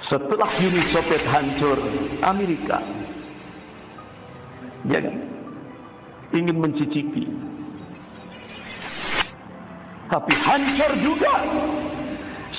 Setelah Uni Soviet hancur, Amerika yang ingin mencicipi, tapi hancur juga.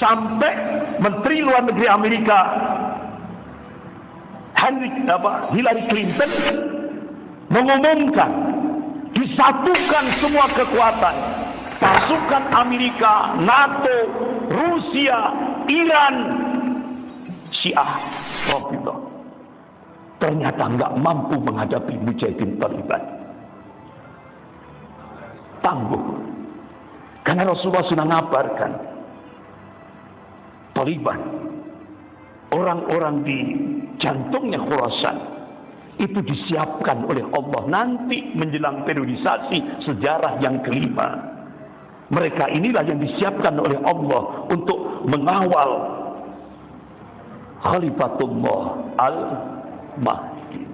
Sampai Menteri Luar Negeri Amerika Hillary Clinton mengumumkan disatukan semua kekuatan pasukan Amerika, NATO, Rusia, Iran, Syiah, Rafidhah. Ternyata nggak mampu menghadapi Mujahidin Taliban. Tangguh. Karena Rasulullah sudah ngabarkan Taliban, orang-orang di jantungnya Khurasan itu disiapkan oleh Allah nanti menjelang periodisasi sejarah yang kelima. Mereka inilah yang disiapkan oleh Allah untuk mengawal Khalifatullah Al-Mahdi.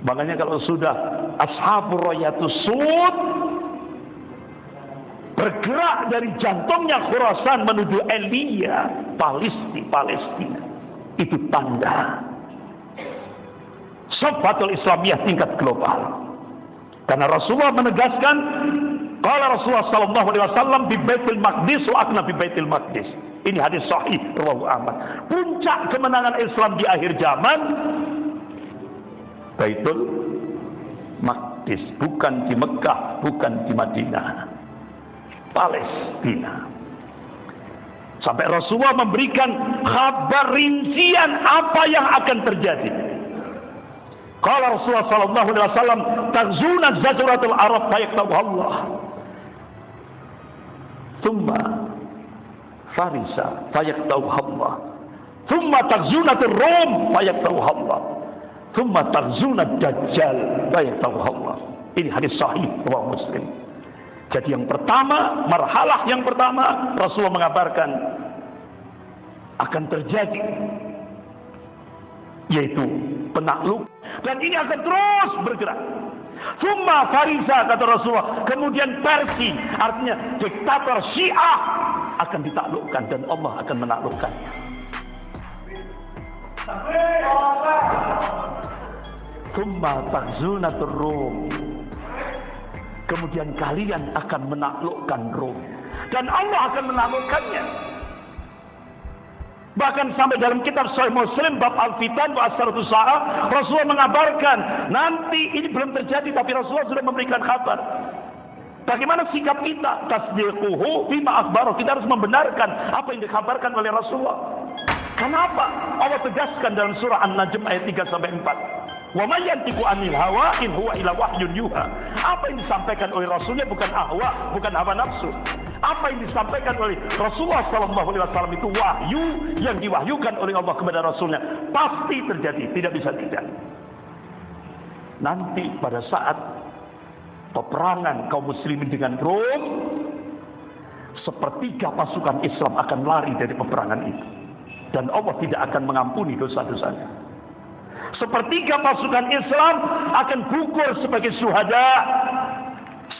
Makanya kalau sudah Ashabur Rayatus Sud bergerak dari jantungnya Khurasan menuju Elia, Palestina, itu tanda Safatul Islamiyah tingkat global. Karena Rasulullah menegaskan, qala Rasulullah sallallahu alaihi wasallam bi Baitul Maqdis wa akna bi Baitul Maqdis. Ini hadis sahih rawahu Ahmad. Puncak kemenangan Islam di akhir zaman Baitul Maqdis, bukan di Mekah, bukan di Madinah, Palestina. Sampai Rasulullah memberikan kabar rincian apa yang akan terjadi. Qala Rasulullah sallallahu alaihi wasallam, "Tazuna zajratul Arab fayaqtahu Allah. Thumma Farisa fayaqtahu Allah. Thumma tazunatur Rum fayaqtahu Allah. Thumma tazunad Dajjal fayaqtahu Allah." Ini hadis sahih riwayat Muslim. Jadi yang pertama, marhalah yang pertama, Rasulullah mengabarkan akan terjadi, yaitu penakluk, dan ini akan terus bergerak. Summa Farisa, kata Rasulullah, kemudian Persia, artinya diktator Syiah akan ditaklukkan dan Allah akan menaklukkannya. Summa takzunatur Rum, kemudian kalian akan menaklukkan Rom dan Allah akan menaklukkannya. Bahkan sampai dalam kitab Sahih Muslim bab Al-Fitan wa Asratus Sa'ah, Rasulullah mengabarkan nanti ini belum terjadi tapi Rasulullah sudah memberikan kabar. Bagaimana sikap kita? Tasdiquhu bima akhbara. Kita harus membenarkan apa yang dikabarkan oleh Rasulullah. Kenapa? Allah tegaskan dalam surah An-Najm ayat 3 sampai 4. Wa may yantiqu 'anil hawa in huwa illa wahyun yuha. Apa yang disampaikan oleh Rasulnya bukan ahwa, bukan hawa nafsu. Apa yang disampaikan oleh Rasulullah sallallahu alaihi wasallam itu wahyu yang diwahyukan oleh Allah kepada Rasulnya. Pasti terjadi, tidak bisa tidak. Nanti pada saat peperangan kaum muslimin dengan Rom, sepertiga pasukan Islam akan lari dari peperangan itu. Dan Allah tidak akan mengampuni dosa-dosanya. Sepertiga pasukan Islam akan gugur sebagai syuhada.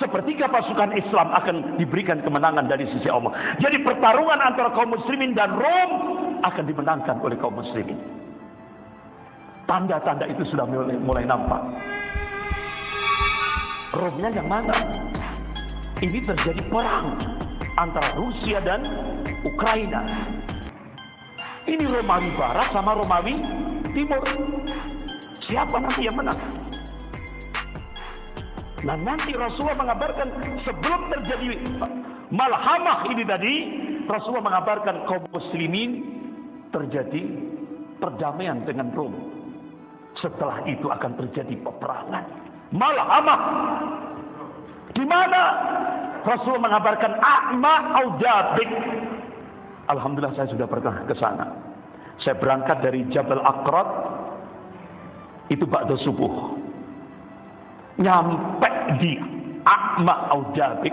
Sepertiga pasukan Islam akan diberikan kemenangan dari sisi Allah. Jadi pertarungan antara kaum muslimin dan Rom akan dimenangkan oleh kaum muslimin. Tanda-tanda itu sudah mulai nampak. Romnya yang mana? Ini terjadi perang antara Rusia dan Ukraina. Ini Romawi Barat sama Romawi Timur. Siapa nanti yang menang? Nah nanti Rasulullah mengabarkan sebelum terjadi malhamah ini tadi, Rasulullah mengabarkan kaum muslimin terjadi perdamaian dengan Rom. Setelah itu akan terjadi peperangan. Malhamah. Di mana? Rasulullah mengabarkan A'ma Aujabik. Alhamdulillah saya sudah pernah ke sana. Saya berangkat dari Jabal Aqrat itu ba'da subuh. Nyampe di A'ma Aujabik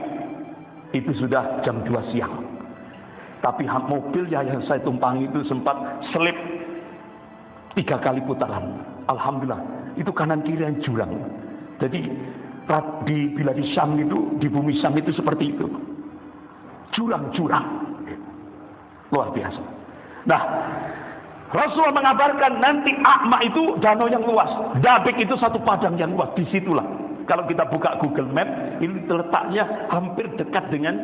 itu sudah jam 2 siang. Tapi mobil yang saya tumpangi itu sempat selip 3 kali putaran. Alhamdulillah, itu kanan kiri yang jurang. Jadi bila di Syam itu, di bumi Syam itu seperti itu. Jurang-jurang. Luar biasa. Nah, Rasulullah mengabarkan nanti A'ma itu danau yang luas, Dabik itu satu padang yang luas. Disitulah kalau kita buka Google Map, ini letaknya hampir dekat dengan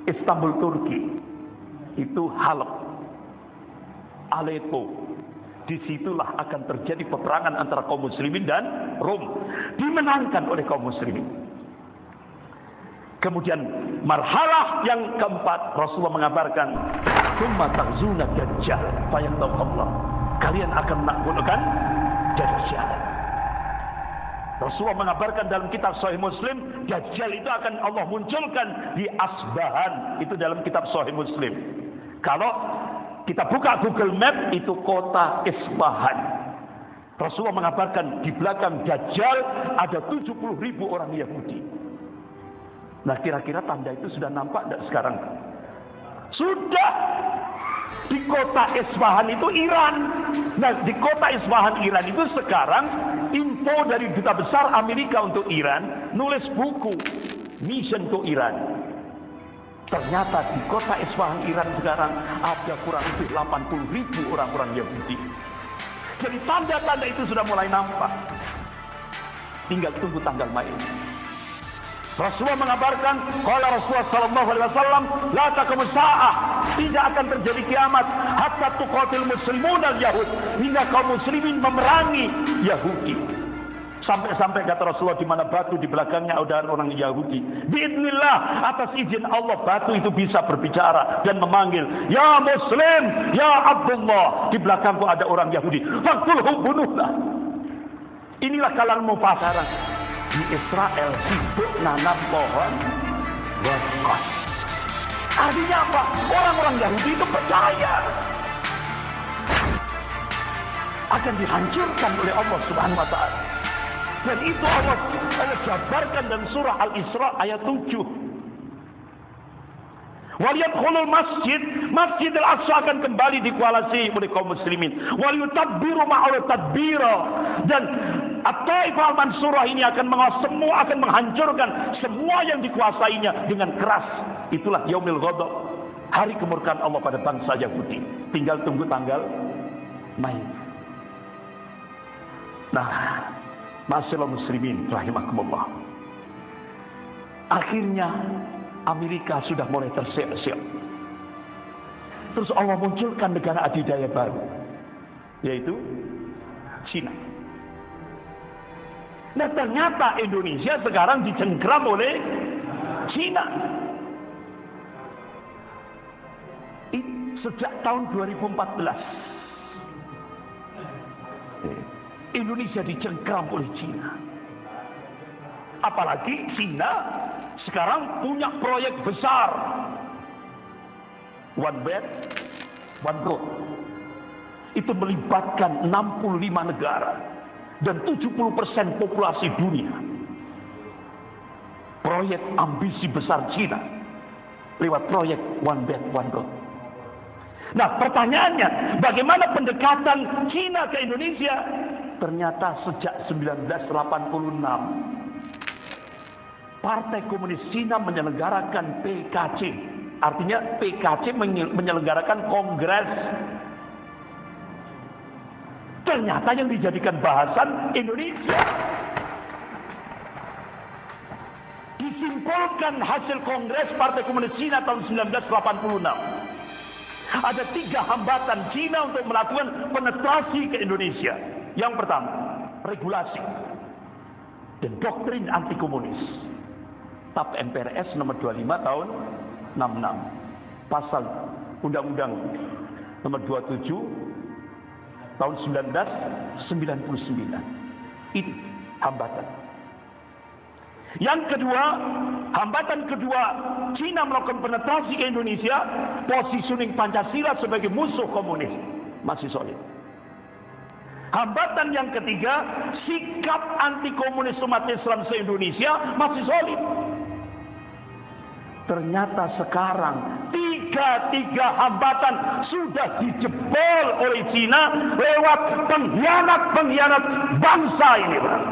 Istanbul, Turki. Itu Halep, Aleppo. Disitulah akan terjadi peperangan antara kaum muslimin dan Rom, dimenangkan oleh kaum muslimin. Kemudian marhalah yang keempat, Rasulullah mengabarkan, "Tsumma taghzuna Dajjal fayantaqallah." Kalian akan menaklukkan Dajjal. Rasulullah mengabarkan dalam kitab Sahih Muslim, Dajjal itu akan Allah munculkan di Asbahan. Itu dalam kitab Sahih Muslim. Kalau kita buka Google Map, itu kota Isfahan. Rasulullah mengabarkan di belakang Dajjal ada 70.000 orang Yahudi. Nah, kira-kira tanda itu sudah nampak tidak sekarang? Sudah. Di kota Isfahan itu Iran. Nah, di kota Isfahan Iran itu sekarang info dari Duta Besar Amerika untuk Iran nulis buku Mission to Iran. Ternyata di kota Isfahan Iran sekarang ada kurang lebih 80.000 orang-orang Yahudi. Jadi tanda-tanda itu sudah mulai nampak. Tinggal tunggu tanggal main. Rasulullah mengabarkan, qala Rasulullah sallallahu alaihi wasallam, la taqumus saah, tidak akan terjadi kiamat hatta tuqatil muslimun al-yahud, hingga kaum muslimin memerangi Yahudi. Sampai-sampai kata Rasulullah, di mana batu di belakangnya ada orang Yahudi, biidznillah, atas izin Allah batu itu bisa berbicara dan memanggil, ya Muslim, ya Abdullah, di belakangku ada orang Yahudi, faqtulhu, bunuhlah. Inilah kalangan mufassirah. Di Israel sibuk nanam pohon berkat. Artinya apa? Orang-orang Yahudi itu percaya akan dihancurkan oleh Allah Subhanahu wa taala. Dan itu Allah jabarkan dalam surah Al-Isra ayat 7. Waliyadkhulul Masjid Al-Aqsa akan kembali dikuasai oleh kaum muslimin. Waliyutabbiru ma'al tadbira, dan At-Taifah Al-Mansurah ini akan menghancurkan semua yang dikuasainya dengan keras. Itulah Yaumil Ghadab, hari kemurkaan Allah pada bangsa Yahudi. Tinggal tunggu tanggal main. Nah, ma'asyiral muslimin rahimakumullah. Akhirnya Amerika sudah mulai terseok-seok. Terus Allah munculkan negara adidaya baru, yaitu Cina. Nah, ternyata Indonesia sekarang dicengkram oleh Cina. Sejak tahun 2014 Indonesia dicengkram oleh Cina. Apalagi Cina sekarang punya proyek besar, One Belt, One Road. Itu melibatkan 65 negara dan 70% populasi dunia. Proyek ambisi besar Cina lewat proyek One Belt, One Road. Nah, pertanyaannya, bagaimana pendekatan Cina ke Indonesia? Ternyata sejak 1986 Partai Komunis Cina menyelenggarakan PKC. Artinya PKC menyelenggarakan kongres. Ternyata yang dijadikan bahasan Indonesia. Disimpulkan hasil kongres Partai Komunis Cina tahun 1986. Ada 3 hambatan Cina untuk melakukan penetrasi ke Indonesia. Yang pertama, regulasi dan doktrin anti komunis. TAP MPRS nomor 25 tahun 66. Pasal Undang-Undang nomor 27 tahun 1999. Itu hambatan. Yang kedua, hambatan kedua, Cina melakukan penetrasi ke Indonesia, positioning Pancasila sebagai musuh komunis masih solid. Hambatan yang ketiga, sikap anti komunis umat Islam se-Indonesia masih solid. Ternyata sekarang tiga hambatan sudah dijebol oleh Cina lewat pengkhianat bangsa ini, Bang.